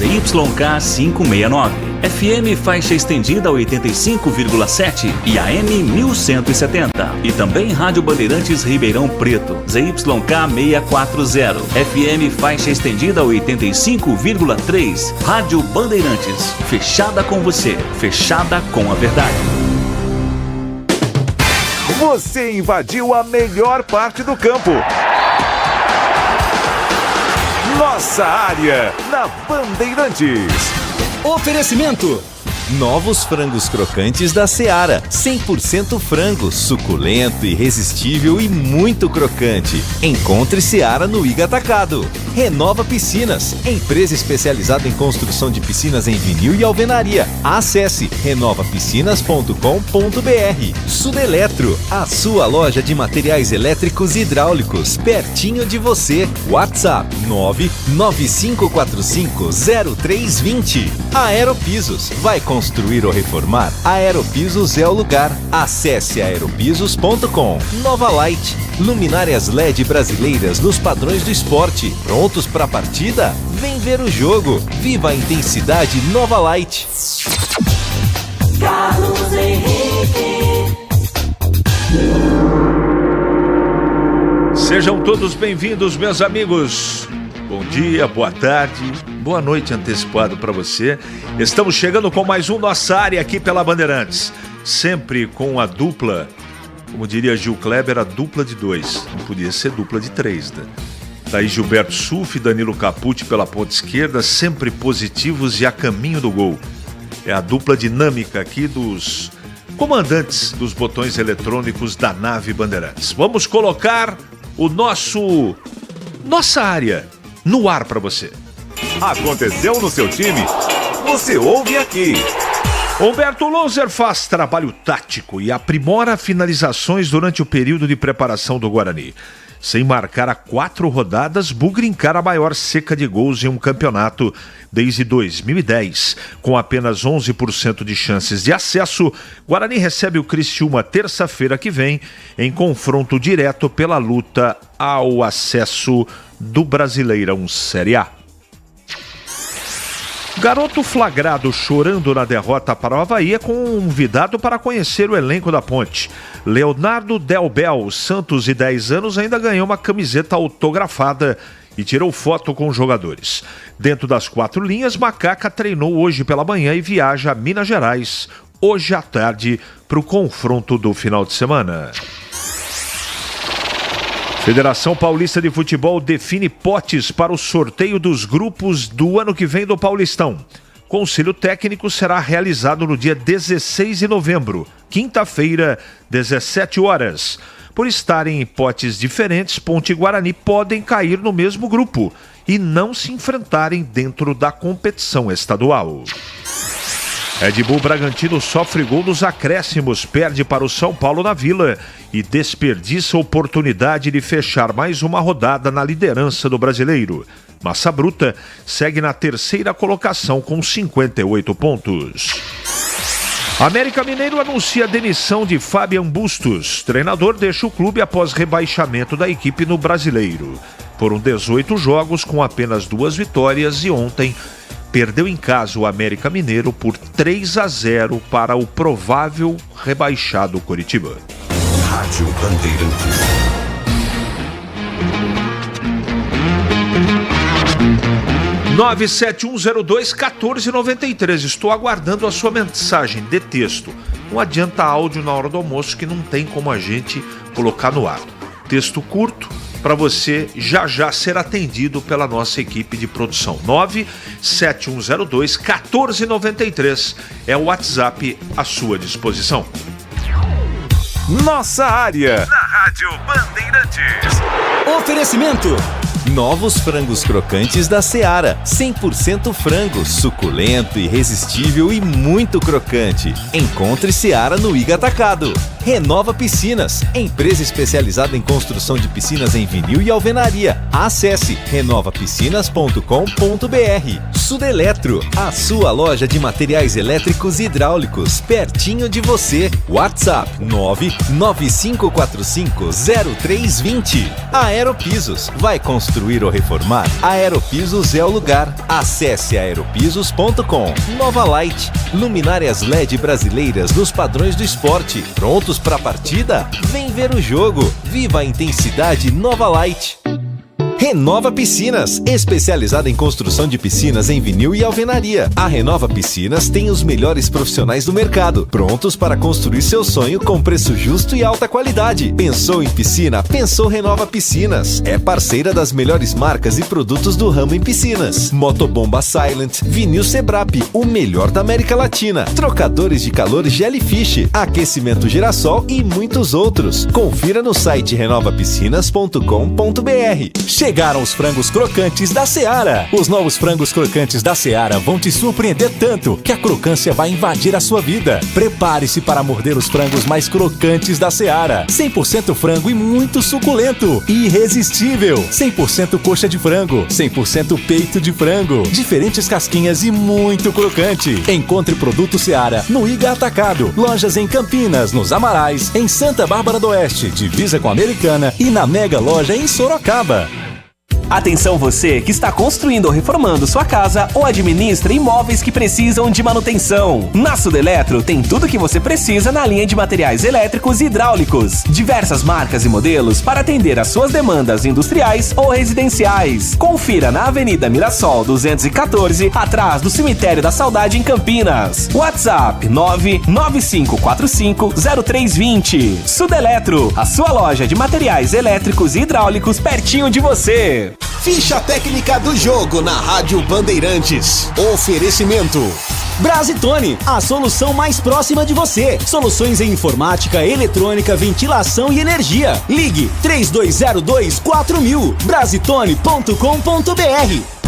ZYK 569, FM faixa estendida 85,7 e AM 1170. E também Rádio Bandeirantes Ribeirão Preto, ZYK 640, FM faixa estendida 85,3. Rádio Bandeirantes, fechada com você, fechada com a verdade. Você invadiu a melhor parte do campo. Nossa área, na Bandeirantes. Oferecimento: novos frangos crocantes da Seara. 100% frango, suculento, irresistível e muito crocante. Encontre Seara no Iga Atacado. Renova Piscinas, empresa especializada em construção de piscinas em vinil e alvenaria. Acesse renovapiscinas.com.br. Sudeletro, a sua loja de materiais elétricos e hidráulicos, pertinho de você. WhatsApp 995450320. Aeropisos, vai construir ou reformar? Aeropisos é o lugar. Acesse aeropisos.com. Nova Light, luminárias LED brasileiras nos padrões do esporte. Prontos para a partida? Vem ver o jogo. Viva a intensidade Nova Light. Carlos Henrique. Sejam todos bem-vindos, meus amigos. Bom dia, boa tarde, boa noite antecipado para você. Estamos chegando com mais um Nossa Área aqui pela Bandeirantes. Sempre com a dupla, como diria Gil Kleber, a dupla de 2. Não podia ser dupla de 3, né? Daí Gilberto Sulf e Danilo Capucci pela ponta esquerda, sempre positivos e a caminho do gol. É a dupla dinâmica aqui dos comandantes dos botões eletrônicos da nave Bandeirantes. Vamos colocar o Nossa Área no ar para você. Aconteceu no seu time? Você ouve aqui. Humberto Louser faz trabalho tático e aprimora finalizações durante o período de preparação do Guarani. Sem marcar há 4 rodadas, Bugre encara a maior seca de gols em um campeonato desde 2010. Com apenas 11% de chances de acesso, Guarani recebe o Criciúma terça-feira que vem, em confronto direto pela luta ao acesso do Brasileirão Série A. Garoto flagrado chorando na derrota para o Avaí é convidado para conhecer o elenco da Ponte. Leonardo Delbel, Santos de 10 anos, ainda ganhou uma camiseta autografada e tirou foto com os jogadores. Dentro das 4 linhas, Macaca treinou hoje pela manhã e viaja a Minas Gerais hoje à tarde para o confronto do final de semana. Federação Paulista de Futebol define potes para o sorteio dos grupos do ano que vem do Paulistão. Conselho técnico será realizado no dia 16 de novembro, quinta-feira, 17 horas. Por estarem em potes diferentes, Ponte e Guarani podem cair no mesmo grupo e não se enfrentarem dentro da competição estadual. Red Bull Bragantino sofre gol nos acréscimos, perde para o São Paulo na Vila e desperdiça a oportunidade de fechar mais uma rodada na liderança do Brasileiro. Massa Bruta segue na 3ª colocação com 58 pontos. América Mineiro anuncia a demissão de Fabian Bustos. Treinador deixa o clube após rebaixamento da equipe no Brasileiro. Foram 18 jogos com apenas 2 vitórias e ontem perdeu em casa o América Mineiro por 3-0 para o provável rebaixado Coritiba. Rádio Bandeirantes. Nove 97102-1493. Estou aguardando a sua mensagem de texto. Não adianta áudio na hora do almoço que não tem como a gente colocar no ar. Texto curto, para você já ser atendido pela nossa equipe de produção. 97102-1493 é o WhatsApp à sua disposição. Nossa Área, na Rádio Bandeirantes. Oferecimento: novos frangos crocantes da Seara. 100% frango, suculento, irresistível e muito crocante. Encontre Seara no Iga Atacado. Renova Piscinas, empresa especializada em construção de piscinas em vinil e alvenaria. Acesse renovapiscinas.com.br. Sudeletro, a sua loja de materiais elétricos e hidráulicos, pertinho de você. WhatsApp 995450320. Aeropisos, vai construir ou reformar? Aeropisos é o lugar. Acesse aeropisos.com. Nova Light, luminárias LED brasileiras nos padrões do esporte. Prontos para a partida? Vem ver o jogo. Viva a intensidade Nova Light. Renova Piscinas, especializada em construção de piscinas em vinil e alvenaria. A Renova Piscinas tem os melhores profissionais do mercado, prontos para construir seu sonho com preço justo e alta qualidade. Pensou em piscina? Pensou Renova Piscinas. É parceira das melhores marcas e produtos do ramo em piscinas. Motobomba Silent, vinil Sebrap, o melhor da América Latina. Trocadores de calor Jellyfish, aquecimento Girassol e muitos outros. Confira no site renovapiscinas.com.br. Chegaram os frangos crocantes da Seara. Os novos frangos crocantes da Seara vão te surpreender tanto que a crocância vai invadir a sua vida. Prepare-se para morder os frangos mais crocantes da Seara. 100% frango e muito suculento. Irresistível. 100% coxa de frango. 100% peito de frango. Diferentes casquinhas e muito crocante. Encontre produto Seara no Iga Atacado. Lojas em Campinas, nos Amarais, em Santa Bárbara do Oeste, divisa com a Americana e na Mega Loja em Sorocaba. Atenção você que está construindo ou reformando sua casa ou administra imóveis que precisam de manutenção. Na Sudeletro tem tudo que você precisa na linha de materiais elétricos e hidráulicos. Diversas marcas e modelos para atender às suas demandas industriais ou residenciais. Confira na Avenida Mirassol 214, atrás do Cemitério da Saudade em Campinas. WhatsApp 995450320. Sudeletro, a sua loja de materiais elétricos e hidráulicos pertinho de você. Ficha técnica do jogo na Rádio Bandeirantes. Oferecimento Brasitone, a solução mais próxima de você. Soluções em informática, eletrônica, ventilação e energia. Ligue 3202-4000. Brasitone.com.br.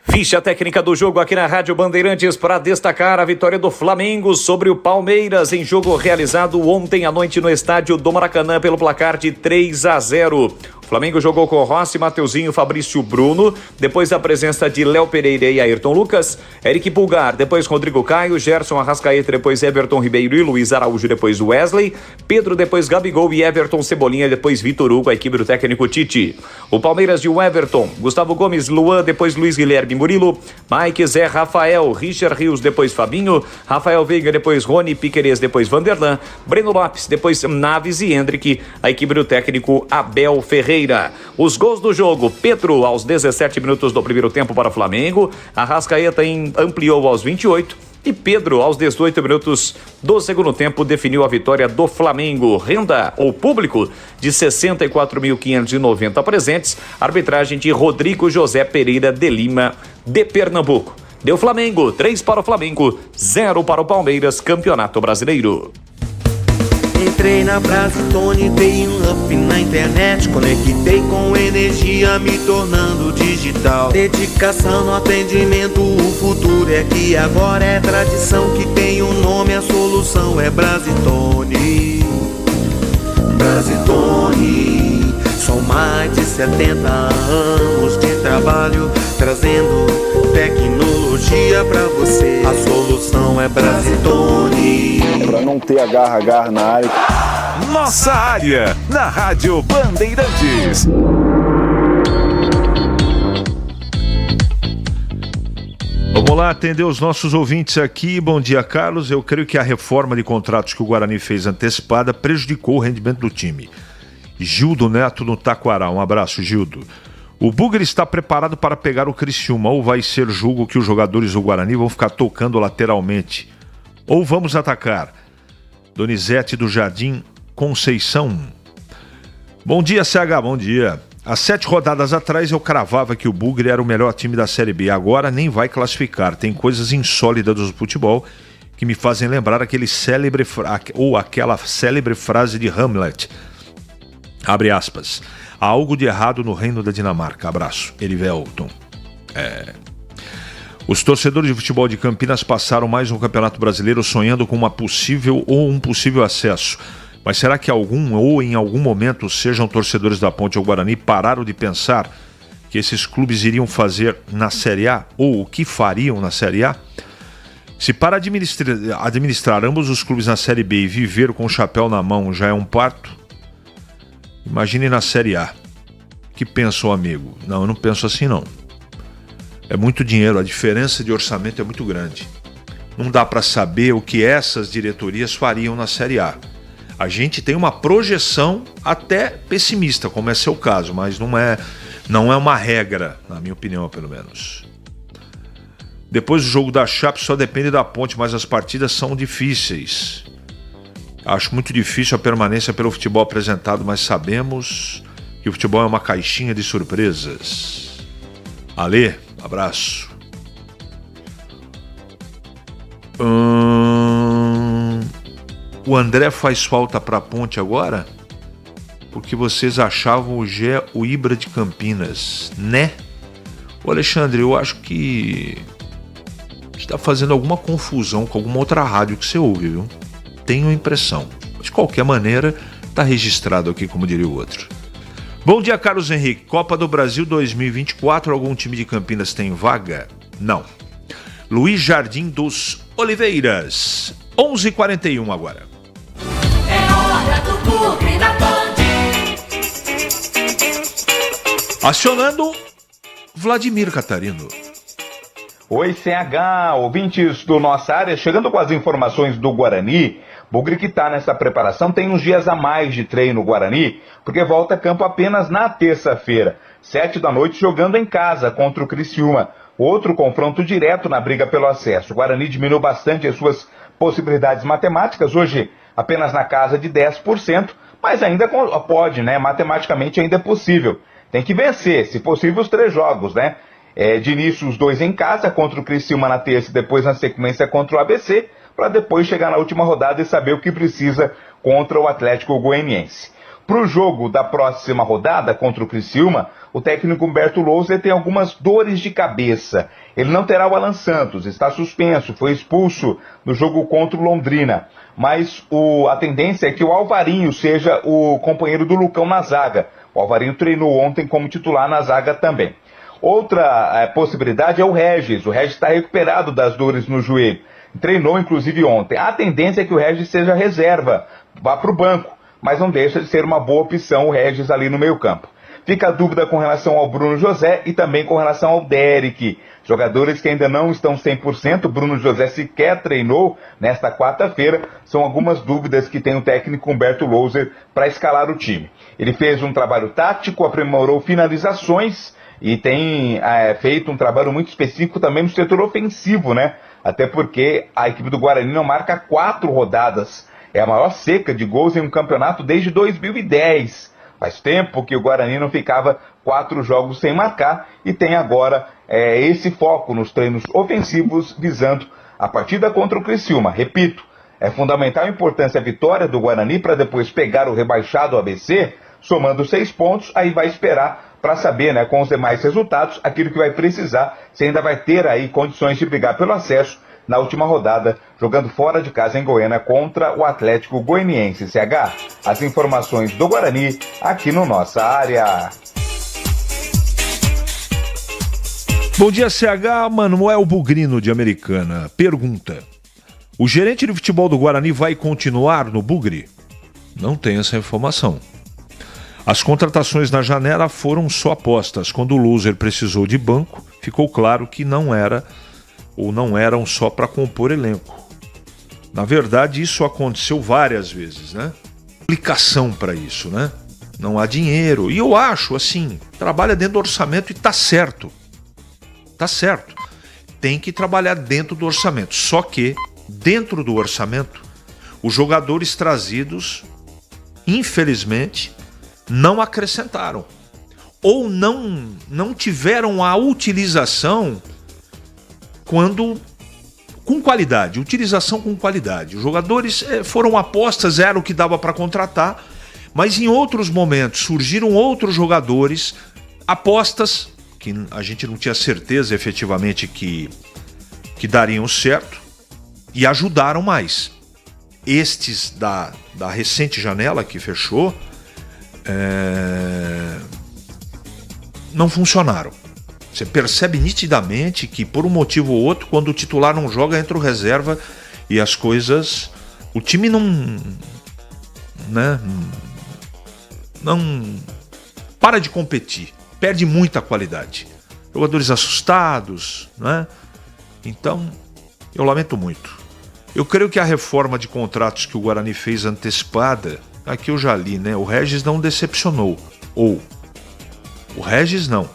Ficha técnica do jogo aqui na Rádio Bandeirantes para destacar a vitória do Flamengo sobre o Palmeiras em jogo realizado ontem à noite no estádio do Maracanã pelo placar de 3-0. O Flamengo jogou com Rossi, Mateuzinho, Fabrício Bruno, depois a presença de Léo Pereira e Ayrton Lucas, Eric Pulgar, depois Rodrigo Caio, Gerson Arrascaeta, depois Everton Ribeiro e Luiz Araújo, depois Wesley, Pedro, depois Gabigol e Everton Cebolinha, depois Vitor Hugo, a equipe do técnico Tite. O Palmeiras de Everton, Gustavo Gomes, Luan, depois Luiz Guilherme Murilo, Mike, Zé, Rafael, Richard Rios, depois Fabinho, Rafael Veiga, depois Rony, Piquerez, depois Vanderlan, Breno Lopes, depois Naves e Hendrick, a equipe do técnico Abel Ferreira. Os gols do jogo: Pedro aos 17 minutos do primeiro tempo para o Flamengo, Arrascaeta ampliou aos 28 e Pedro aos 18 minutos do segundo tempo definiu a vitória do Flamengo. Renda ou público de 64.590 presentes, arbitragem de Rodrigo José Pereira de Lima de Pernambuco. Deu Flamengo, 3 para o Flamengo, 0 para o Palmeiras, Campeonato Brasileiro. Entrei na Brasitone, dei um up na internet, conectei com energia, me tornando digital. Dedicação no atendimento, o futuro é aqui agora, é tradição que tem um nome, a solução é Brasitone. Brasitone, são mais de 70 anos de trabalho, trazendo tecnologia pra você. A solução é Brasitone. Pra não ter agarra na área. Nossa área, na Rádio Bandeirantes. Vamos lá atender os nossos ouvintes aqui. Bom dia, Carlos. Eu creio que a reforma de contratos que o Guarani fez antecipada prejudicou o rendimento do time. Gildo Neto no Taquará. Um abraço, Gildo. O Bugre está preparado para pegar o Criciúma, ou vai ser jogo que os jogadores do Guarani vão ficar tocando lateralmente, ou vamos atacar? Donizete do Jardim Conceição. Bom dia, CH, bom dia. Há 7 rodadas atrás eu cravava que o Bugre era o melhor time da Série B. Agora nem vai classificar. Tem coisas insólidas do futebol que me fazem lembrar aquela célebre frase de Hamlet. Abre aspas. Há algo de errado no reino da Dinamarca. Abraço. Erivelton. Os torcedores de futebol de Campinas passaram mais um Campeonato Brasileiro sonhando com uma possível ou um possível acesso. Mas será que algum ou em algum momento, sejam torcedores da Ponte ou Guarani, pararam de pensar que esses clubes iriam fazer na Série A ou o que fariam na Série A? Se para administrar ambos os clubes na Série B e viver com o chapéu na mão já é um parto, imagine na Série A. Que pensa o amigo? Não, eu não penso assim não. É muito dinheiro, a diferença de orçamento é muito grande. Não dá para saber o que essas diretorias fariam na Série A. A gente tem uma projeção até pessimista, como é seu caso, mas não é uma regra, na minha opinião, pelo menos. Depois do jogo da Chape só depende da Ponte, mas as partidas são difíceis. Acho muito difícil a permanência pelo futebol apresentado, mas sabemos que o futebol é uma caixinha de surpresas. Alê, abraço. O André faz falta pra Ponte agora? Porque vocês achavam o Gé o Ibra de Campinas, né? Ô Alexandre, eu acho que está fazendo alguma confusão com alguma outra rádio que você ouve, viu? Tenho a impressão. De qualquer maneira, tá registrado aqui, como diria o outro. Bom dia, Carlos Henrique. Copa do Brasil 2024, algum time de Campinas tem vaga? Não. Luiz Jardim dos Oliveiras. 11h41 agora. É hora do Bugre da Band. Acionando Vladimir Catarino. Oi, CH, ouvintes do Nossa Área, chegando com as informações do Guarani. Bugre que está nessa preparação tem uns dias a mais de treino no Guarani, porque volta a campo apenas na terça-feira, 19h, jogando em casa contra o Criciúma. Outro confronto direto na briga pelo acesso. O Guarani diminuiu bastante as suas possibilidades matemáticas, hoje apenas na casa de 10%, mas ainda pode, né? Matematicamente ainda é possível. Tem que vencer, se possível, os 3 jogos, né? De início os 2 em casa, contra o Criciúma na terça e depois na sequência contra o ABC, para depois chegar na última rodada e saber o que precisa contra o Atlético Goianiense. Para o jogo da próxima rodada contra o Criciúma, o técnico Humberto Louser tem algumas dores de cabeça. Ele não terá o Alan Santos, está suspenso, foi expulso no jogo contra o Londrina. Mas a tendência é que o Alvarinho seja o companheiro do Lucão na zaga. O Alvarinho treinou ontem como titular na zaga também. Outra possibilidade é o Regis. O Regis está recuperado das dores no joelho. Treinou inclusive ontem. A tendência é que o Regis seja reserva, vá para o banco, mas não deixa de ser uma boa opção o Regis ali no meio campo. Fica a dúvida com relação ao Bruno José e também com relação ao Derek. Jogadores que ainda não estão 100%, Bruno José sequer treinou nesta quarta-feira. São algumas dúvidas que tem o técnico Humberto Louser para escalar o time. Ele fez um trabalho tático, aprimorou finalizações e tem feito um trabalho muito específico também no setor ofensivo, né? Até porque a equipe do Guarani não marca 4 rodadas. É a maior seca de gols em um campeonato desde 2010. Faz tempo que o Guarani não ficava 4 jogos sem marcar e tem agora esse foco nos treinos ofensivos visando a partida contra o Criciúma. Repito, é fundamental a importância a vitória do Guarani para depois pegar o rebaixado ABC, somando 6 pontos, aí vai esperar para saber, né, com os demais resultados, aquilo que vai precisar, se ainda vai ter aí condições de brigar pelo acesso na última rodada, jogando fora de casa em Goiânia contra o Atlético Goianiense. CH, as informações do Guarani aqui no Nossa Área. Bom dia, CH. Manuel Bugrino, de Americana. Pergunta: o gerente de futebol do Guarani vai continuar no Bugre? Não tem essa informação. As contratações na janela foram só apostas. Quando o Loser precisou de banco, ficou claro que não eram só para compor elenco. Na verdade, isso aconteceu várias vezes, né? Explicação para isso, né? Não há dinheiro. E eu acho, assim, trabalha dentro do orçamento e tá certo. Tá certo. Tem que trabalhar dentro do orçamento. Só que, dentro do orçamento, os jogadores trazidos, infelizmente, não acrescentaram. Ou não tiveram a utilização com qualidade, utilização com qualidade. Os jogadores foram apostas, era o que dava para contratar, mas em outros momentos surgiram outros jogadores, apostas que a gente não tinha certeza efetivamente que dariam certo e ajudaram mais. Estes da recente janela que fechou não funcionaram. Você percebe nitidamente que por um motivo ou outro, quando o titular não joga, entra o reserva e as coisas... O time não para de competir, perde muita qualidade. Jogadores assustados, né? Então, eu lamento muito. Eu creio que a reforma de contratos que o Guarani fez antecipada, aqui eu já li, né? O Regis não decepcionou. Ou, o Regis não.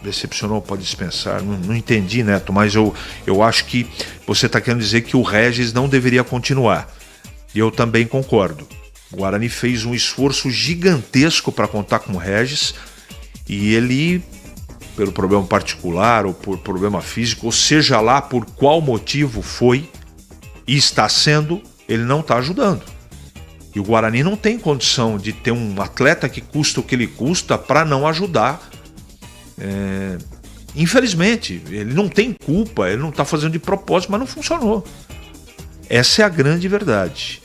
Decepcionou, pode dispensar. Não entendi, Neto, mas eu acho que você está querendo dizer que o Regis não deveria continuar. E eu também concordo. O Guarani fez um esforço gigantesco para contar com o Regis e ele, pelo problema particular ou por problema físico, ou seja lá por qual motivo foi e está sendo, ele não está ajudando. E o Guarani não tem condição de ter um atleta que custa o que ele custa para não ajudar. Infelizmente, ele não tem culpa, ele não está fazendo de propósito, mas não funcionou. Essa é a grande verdade.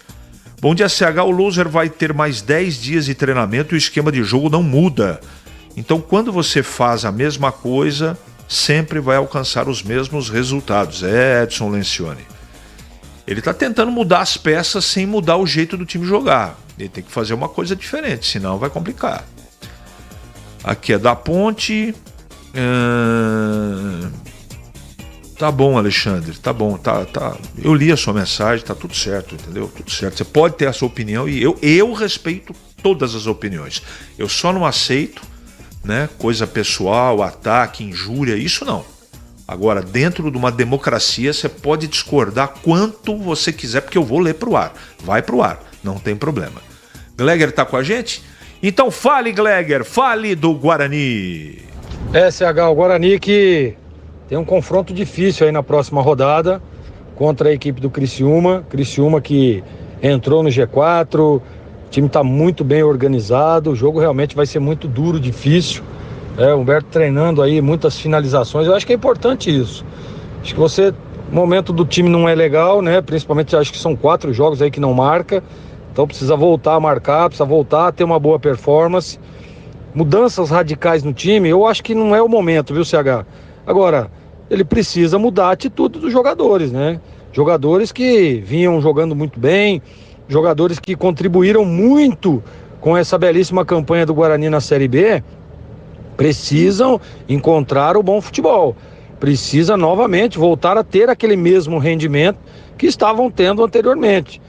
Bom dia, CH. O Loser vai ter mais 10 dias de treinamento e o esquema de jogo não muda. Então, quando você faz a mesma coisa, sempre vai alcançar os mesmos resultados. Edson Lencioni. Ele está tentando mudar as peças sem mudar o jeito do time jogar. Ele tem que fazer uma coisa diferente, senão vai complicar. Aqui é da Ponte. Tá bom, Alexandre, tá bom, tá. Eu li a sua mensagem, tá tudo certo, entendeu? Tudo certo. Você pode ter a sua opinião e eu respeito todas as opiniões. Eu só não aceito, né, coisa pessoal, ataque, injúria, isso não. Agora, dentro de uma democracia, você pode discordar quanto você quiser, porque eu vou ler pro ar. Vai pro ar, não tem problema. Gleger tá com a gente? Então fale, Gleger, fale do Guarani. CH, o Guarani que tem um confronto difícil aí na próxima rodada contra a equipe do Criciúma. Criciúma que entrou no G4, o time está muito bem organizado, o jogo realmente vai ser muito duro, difícil. O Humberto treinando aí muitas finalizações, eu acho que é importante isso. Acho que o momento do time não é legal, né? Principalmente acho que são 4 jogos aí que não marca, então precisa voltar a marcar, precisa voltar a ter uma boa performance. Mudanças radicais no time, eu acho que não é o momento, viu, CH? Agora, ele precisa mudar a atitude dos jogadores, né? Jogadores que vinham jogando muito bem, jogadores que contribuíram muito com essa belíssima campanha do Guarani na Série B, precisam encontrar o bom futebol. Precisa novamente voltar a ter aquele mesmo rendimento que estavam tendo anteriormente.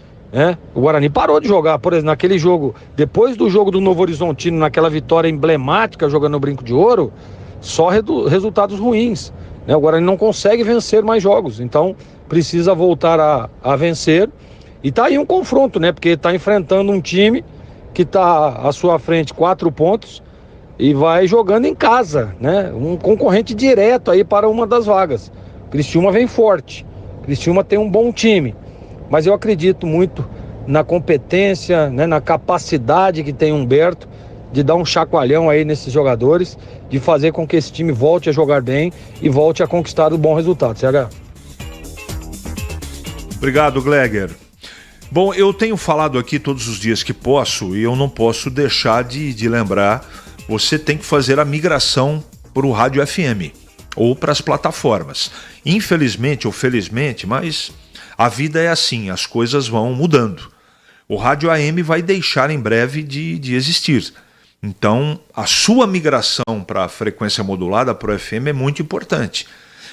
O Guarani parou de jogar, por exemplo, naquele jogo, depois do jogo do Novo Horizontino, naquela vitória emblemática jogando no Brinco de Ouro, só resultados ruins. O Guarani não consegue vencer mais jogos, então precisa voltar a vencer. E tá aí um confronto, né? Porque está enfrentando um time que está à sua frente 4 pontos e vai jogando em casa, né? Um concorrente direto aí para uma das vagas. Criciúma vem forte, Criciúma tem um bom time, mas eu acredito muito na competência, né, na capacidade que tem Humberto de dar um chacoalhão aí nesses jogadores, de fazer com que esse time volte a jogar bem e volte a conquistar um bom resultado, CH. Obrigado, Gleger. Bom, eu tenho falado aqui todos os dias que posso e eu não posso deixar de lembrar, você tem que fazer a migração para o rádio FM ou para as plataformas. Infelizmente ou felizmente, mas a vida é assim, as coisas vão mudando. O rádio AM vai deixar em breve de existir. Então, a sua migração para a frequência modulada, para o FM, é muito importante.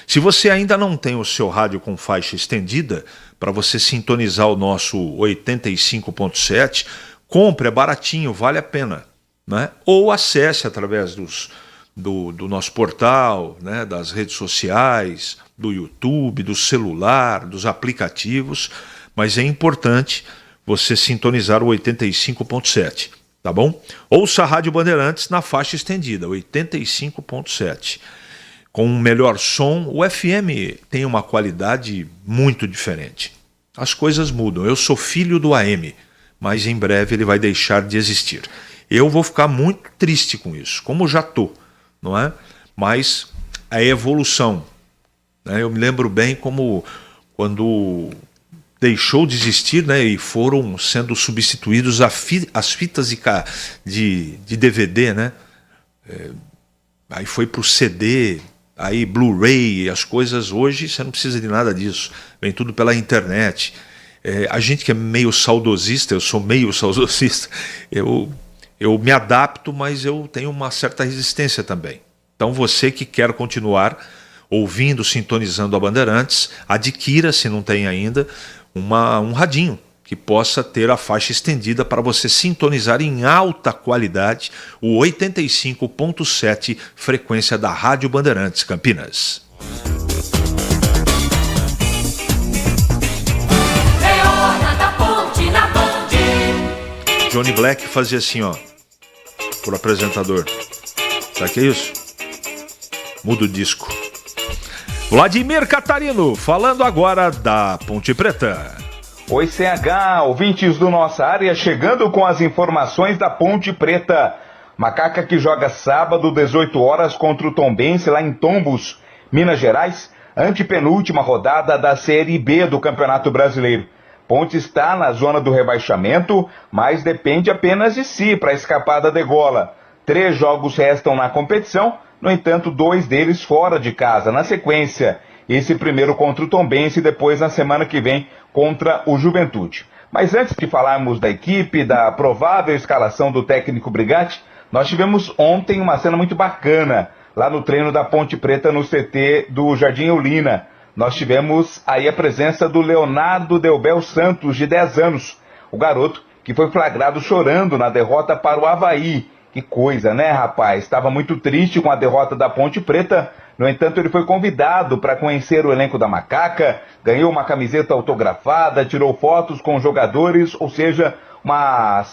Se você ainda não tem o seu rádio com faixa estendida, para você sintonizar o nosso 85.7, compre, é baratinho, vale a pena, né? Ou acesse através do nosso portal, né? Das redes sociais, do YouTube, do celular, dos aplicativos, mas é importante você sintonizar o 85.7. Tá bom? Ouça a Rádio Bandeirantes na faixa estendida, 85.7. Com um melhor som, o FM tem uma qualidade muito diferente. As coisas mudam. Eu sou filho do AM, mas em breve ele vai deixar de existir. Eu vou ficar muito triste com isso, como já tô, não é? mas a evolução, né? Eu me lembro bem como quando deixou de existir, né, e foram sendo substituídos as fitas de DVD, né? Aí foi para o CD, aí Blu-ray, as coisas hoje você não precisa de nada disso, vem tudo pela internet. A gente que é meio saudosista, eu sou meio saudosista, eu me adapto, mas eu tenho uma certa resistência também. Então você que quer continuar ouvindo, sintonizando a Bandeirantes, adquira, se não tem ainda, um radinho que possa ter a faixa estendida para você sintonizar em alta qualidade o 85.7 frequência da Rádio Bandeirantes Campinas. É hora da ponte na Band. Johnny Black fazia assim, ó, por apresentador. Sabe o que é isso? Muda o disco. Vladimir Catarino, falando agora da Ponte Preta. Oi, CH, ouvintes do Nossa Área, chegando com as informações da Ponte Preta. Macaca que joga sábado, 18 horas, contra o Tombense, lá em Tombos, Minas Gerais, antepenúltima rodada da Série B do Campeonato Brasileiro. Ponte está na zona do rebaixamento, mas depende apenas de si para escapar da degola. 3 jogos restam na competição, no entanto, 2 deles fora de casa. Na sequência, esse primeiro contra o Tombense e depois na semana que vem contra o Juventude. Mas antes de falarmos da equipe, da provável escalação do técnico Brigatti, nós tivemos ontem uma cena muito bacana lá no treino da Ponte Preta no CT do Jardim Eulina. Nós tivemos aí a presença do Leonardo Delbel Santos, de 10 anos, o garoto que foi flagrado chorando na derrota para o Avaí. Que coisa, né, rapaz? Estava muito triste com a derrota da Ponte Preta. No entanto, ele foi convidado para conhecer o elenco da Macaca, ganhou uma camiseta autografada, tirou fotos com os jogadores, ou seja, uma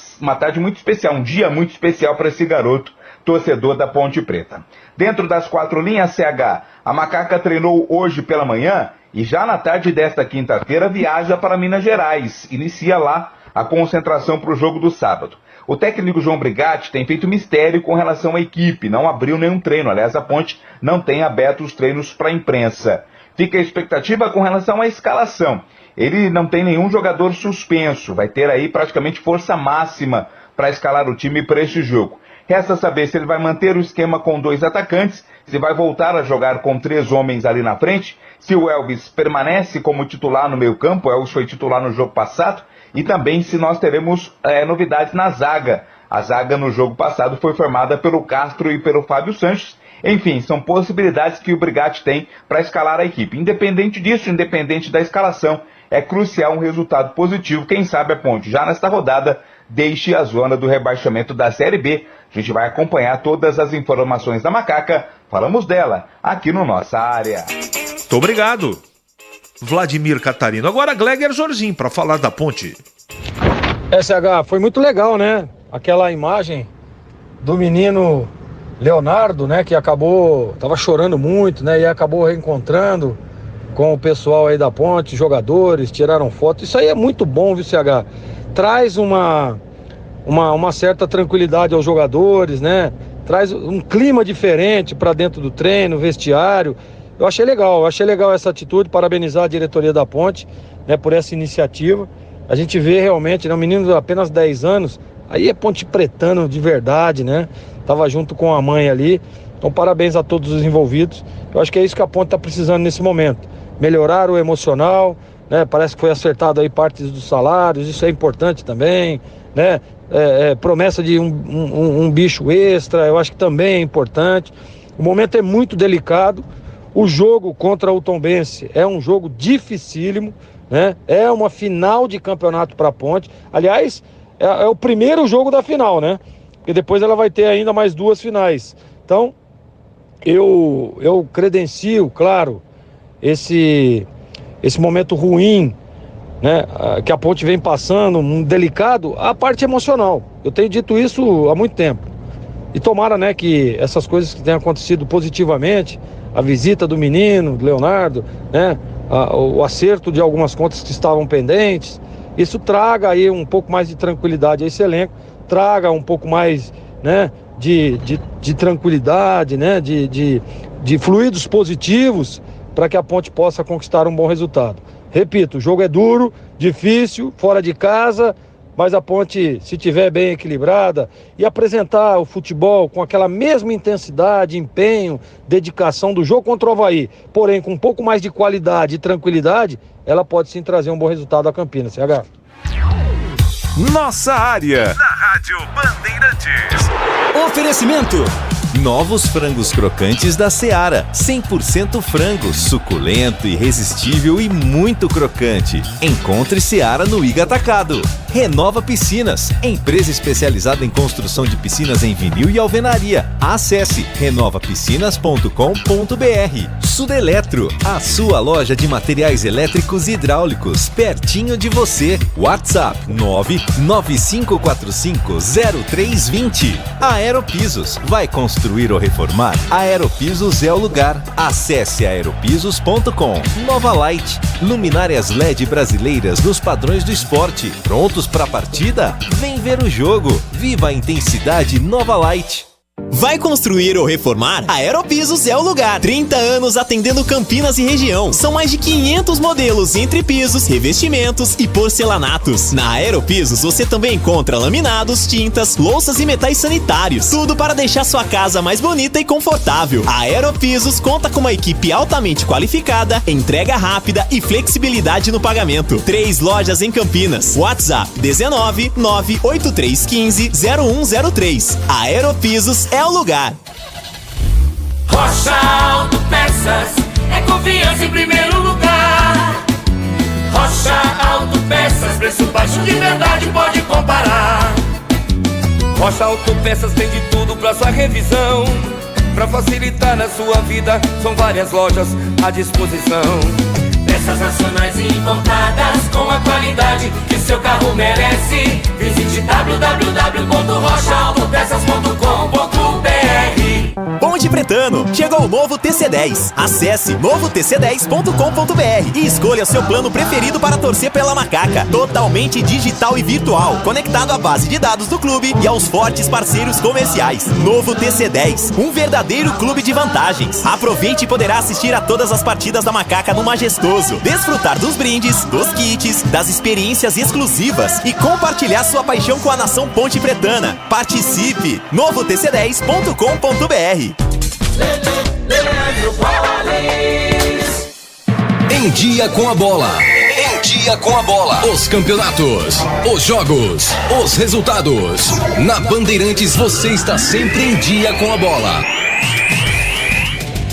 tarde muito especial, um dia muito especial para esse garoto, torcedor da Ponte Preta. Dentro das 4 linhas, CH, a Macaca treinou hoje pela manhã e já na tarde desta quinta-feira viaja para Minas Gerais, inicia lá a concentração para o jogo do sábado. O técnico João Brigatti tem feito mistério com relação à equipe, não abriu nenhum treino, aliás a Ponte não tem aberto os treinos para a imprensa. Fica a expectativa com relação à escalação. Ele não tem nenhum jogador suspenso, vai ter aí praticamente força máxima para escalar o time para este jogo. Resta saber se ele vai manter o esquema com 2 atacantes, se vai voltar a jogar com 3 homens ali na frente, se o Elvis permanece como titular no meio campo, o Elvis foi titular no jogo passado, e também se nós teremos novidades na zaga. A zaga no jogo passado foi formada pelo Castro e pelo Fábio Sanches. Enfim, são possibilidades que o Brigatti tem para escalar a equipe. Independente disso, independente da escalação, é crucial um resultado positivo. Quem sabe a Ponte, já nesta rodada, deixe a zona do rebaixamento da Série B. A gente vai acompanhar todas as informações da Macaca. Falamos dela aqui no Nossa Área. Muito obrigado, Vladimir Catarino. Agora Gleger Jorzinho para falar da Ponte. SH, foi muito legal, né? Aquela imagem do menino Leonardo, né? Que tava chorando muito, né? E acabou reencontrando com o pessoal aí da Ponte, jogadores, tiraram foto. Isso aí é muito bom, viu, CH? Traz uma certa tranquilidade aos jogadores, né? Traz um clima diferente para dentro do treino, vestiário. Eu achei legal essa atitude, parabenizar a diretoria da Ponte, né, por essa iniciativa. A gente vê realmente, né, um menino de apenas 10 anos, aí é ponte pretano de verdade, né? Tava junto com a mãe ali. Então parabéns a todos os envolvidos. Eu acho que é isso que a Ponte está precisando nesse momento. Melhorar o emocional, né? Parece que foi acertado aí partes dos salários, isso é importante também, né? Promessa de um bicho extra, eu acho que também é importante. O momento é muito delicado. O jogo contra o Tombense é um jogo dificílimo, né? É uma final de campeonato para a Ponte. Aliás, é o primeiro jogo da final, né? Porque depois ela vai ter ainda mais 2 finais. Então, eu credencio, claro, esse momento ruim, né, que a Ponte vem passando, um delicado, a parte emocional. Eu tenho dito isso há muito tempo. E tomara, né, que essas coisas que tenham acontecido positivamente, a visita do menino, do Leonardo, né, o acerto de algumas contas que estavam pendentes, isso traga aí um pouco mais de tranquilidade a esse elenco, traga um pouco mais, né, de tranquilidade, né? De fluidos positivos para que a Ponte possa conquistar um bom resultado. Repito, o jogo é duro, difícil, fora de casa, mas a Ponte, se estiver bem equilibrada e apresentar o futebol com aquela mesma intensidade, empenho, dedicação do jogo contra o Avaí, porém com um pouco mais de qualidade e tranquilidade, ela pode sim trazer um bom resultado à Campinas, CH. Nossa área, na Rádio Bandeirantes. Oferecimento. Novos frangos crocantes da Seara. 100% frango, suculento, irresistível e muito crocante. Encontre Seara no Iga Atacado. Renova Piscinas, empresa especializada em construção de piscinas em vinil e alvenaria. Acesse renovapiscinas.com.br. Sudeletro, a sua loja de materiais elétricos e hidráulicos, pertinho de você. WhatsApp 995450320. Aeropisos, vai construir ou reformar? Aeropisos é o lugar. Acesse aeropisos.com. Nova Light, luminárias LED brasileiras nos padrões do esporte. Prontos para a partida? Vem ver o jogo. Viva a intensidade Nova Light. Vai construir ou reformar? A Aeropisos é o lugar. 30 anos atendendo Campinas e região. São mais de 500 modelos entre pisos, revestimentos e porcelanatos. Na Aeropisos você também encontra laminados, tintas, louças e metais sanitários. Tudo para deixar sua casa mais bonita e confortável. A Aeropisos conta com uma equipe altamente qualificada, entrega rápida e flexibilidade no pagamento. 3 lojas em Campinas. WhatsApp 19 98315 0103. A Aeropisos é o lugar. Rocha Autopeças é confiança em primeiro lugar. Rocha Autopeças, preço baixo de verdade, pode comparar. Rocha Autopeças tem de tudo pra sua revisão. Pra facilitar na sua vida, são várias lojas à disposição. Peças nacionais e importadas com a qualidade que seu carro merece. Visite www.rochaautopeças.com.br. Ponte Pretano, chegou o novo TC10. Acesse novotc10.com.br e escolha seu plano preferido para torcer pela Macaca. Totalmente digital e virtual, conectado à base de dados do clube e aos fortes parceiros comerciais. Novo TC10, um verdadeiro clube de vantagens. Aproveite e poderá assistir a todas as partidas da Macaca no Majestoso, desfrutar dos brindes, dos kits, das experiências exclusivas e compartilhar sua paixão com a nação Ponte Pretana. Participe! novotc10.com.br. Em dia com a bola. Em dia com a bola. Os campeonatos, os jogos, os resultados. Na Bandeirantes você está sempre em dia com a bola.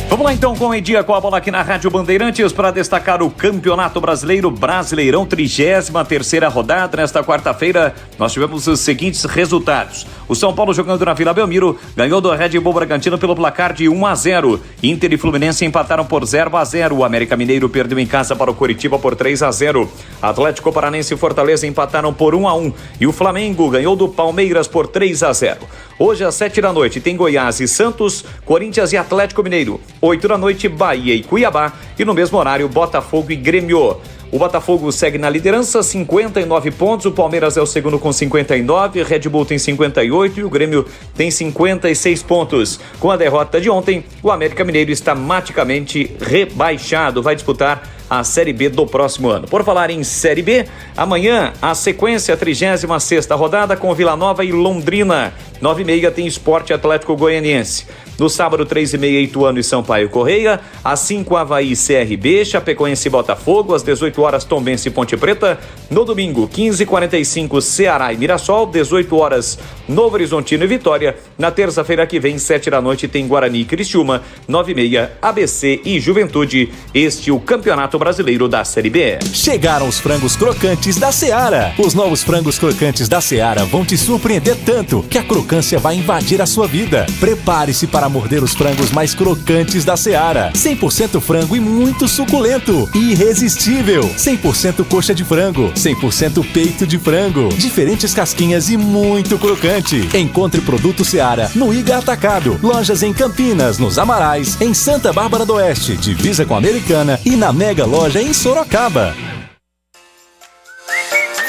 Vamos lá então com o dia com a bola aqui na Rádio Bandeirantes para destacar o Campeonato Brasileiro Brasileirão 33ª rodada. Nesta quarta-feira nós tivemos os seguintes resultados. O São Paulo jogando na Vila Belmiro ganhou do Red Bull Bragantino pelo placar de 1-0. Inter e Fluminense empataram por 0-0. O América Mineiro perdeu em casa para o Coritiba por 3-0. Atlético Paranense e Fortaleza empataram por 1-1. E o Flamengo ganhou do Palmeiras por 3-0. Hoje às 7 da noite tem Goiás e Santos, Corinthians e Atlético Mineiro. 8 da noite, Bahia e Cuiabá. E no mesmo horário, Botafogo e Grêmio. O Botafogo segue na liderança, 59 pontos. O Palmeiras é o segundo com 59. Red Bull tem 58 e o Grêmio tem 56 pontos. Com a derrota de ontem, o América Mineiro está matematicamente rebaixado. Vai disputar a Série B do próximo ano. Por falar em Série B, amanhã a sequência, a 36ª rodada com Vila Nova e Londrina. 9h30 tem Sport Atlético Goianiense. No sábado, 3h30, Ituano e Sampaio Correia. Às 5h, Avaí e CRB, Chapecoense e Botafogo. Às 18 horas, Tombense e Ponte Preta. No domingo, 15h45, Ceará e Mirassol. 18 horas, Novo Horizontino e Vitória. Na terça-feira que vem, 7 da noite, tem Guarani e Criciúma. 9h30, ABC e Juventude. Este é o Campeonato Brasileiro da Série B. Chegaram os frangos crocantes da Seara. Os novos frangos crocantes da Seara vão te surpreender tanto que a crocância vai invadir a sua vida. Prepare-se para morder os frangos mais crocantes da Seara. 100% frango e muito suculento. Irresistível. 100% coxa de frango. 100% peito de frango. Diferentes casquinhas e muito crocante. Encontre produto Seara no Iga Atacado. Lojas em Campinas, nos Amarais, em Santa Bárbara do Oeste, divisa com a Americana e na Mega Loja em Sorocaba.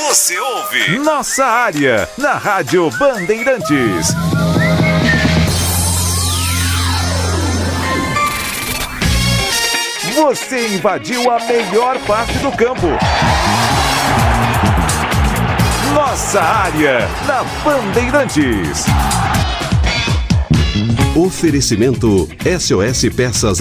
Você ouve Nossa Área na Rádio Bandeirantes. Você invadiu a melhor parte do campo. Nossa área, na Bandeirantes. Oferecimento SOS Peças